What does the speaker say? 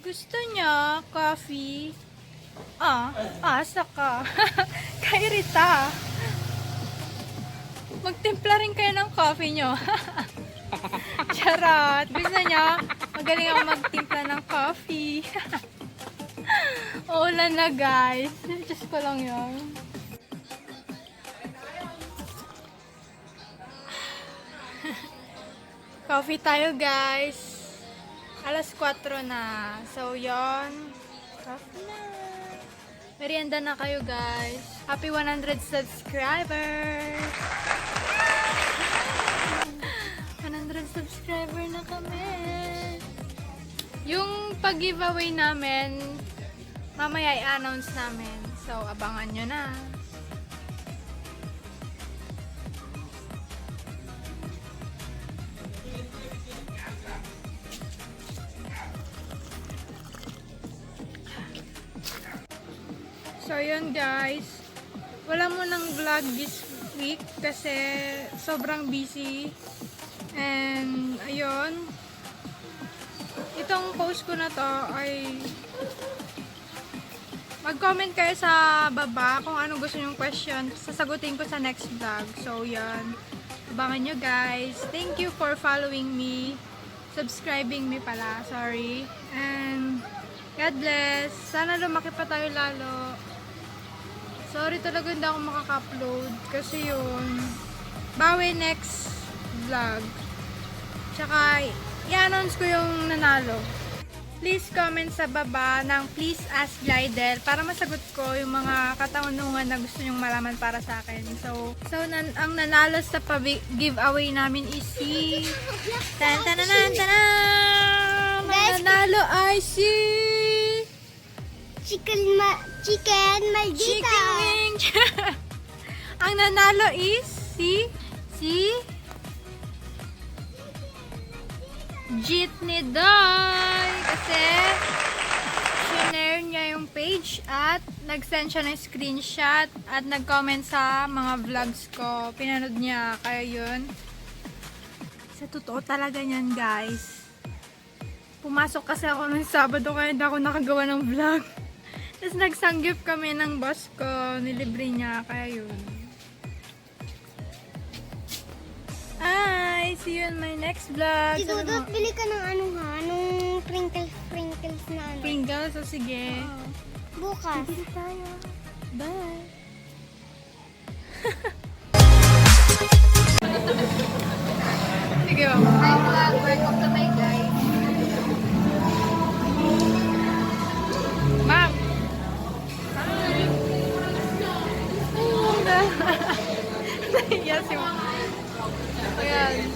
Gusto niya coffee. Asa ka. Kairita. Magtimpla rin kayo ng coffee nyo. Charot. Gusto niya, magaling ako magtimpla ng coffee. Uulan na guys. Just ko lang yun. Coffee tayo guys. Alas 4 na. So yon. Coffee na. Merienda na kayo guys. Happy 100 subscribers. 100 subscriber na kami. Yung pag-giveaway namin, mamaya i-announce namin. So, abangan nyo na. So, yun guys. Wala mo ng vlog this week kasi sobrang busy. And, ayun. Itong post ko na to ay mag-comment kayo sa baba kung anong gusto nyong question. Sasagutin ko sa next vlog. So, yan. Abangan nyo guys. Thank you for following me. Subscribing me pala. Sorry. And, God bless. Sana lumaki pa tayo lalo. Sorry talaga hindi ako makaka-upload. Kasi yun. Bawi next vlog. Tsaka, i-announce ko yung nanalo. Please comment sa baba ng Please Ask Glidel para masagot ko yung mga katanungan na gusto nyong malaman para sa akin. So ang nanalo sa giveaway namin is si... Tan-tan-tan-tan-tan! Ang nanalo ay si... Chicken maldita. Chicken wing! Ang nanalo is si... Jeepney Doy! Kasi sinare niya yung page at nag-send siya ng screenshot at nag-comment sa mga vlogs ko. Pinanood niya. Kaya yun. Sa totoo talaga niyan guys. Pumasok kasi ako ng Sabado kaya hindi ako nakagawa ng vlog. Tapos nagsanggip kami ng boss ko. Nilibre niya. Kaya yun. See you in my next vlog. Si Dudut, bili ka ng anong Pringles na ano. Pringles, so sige. Bukas. Bili tayo. Bye. Sige ba? Hi vlog, welcome to my guys. Ma'am. Hi. Nahiya si Ma'am. Ayan.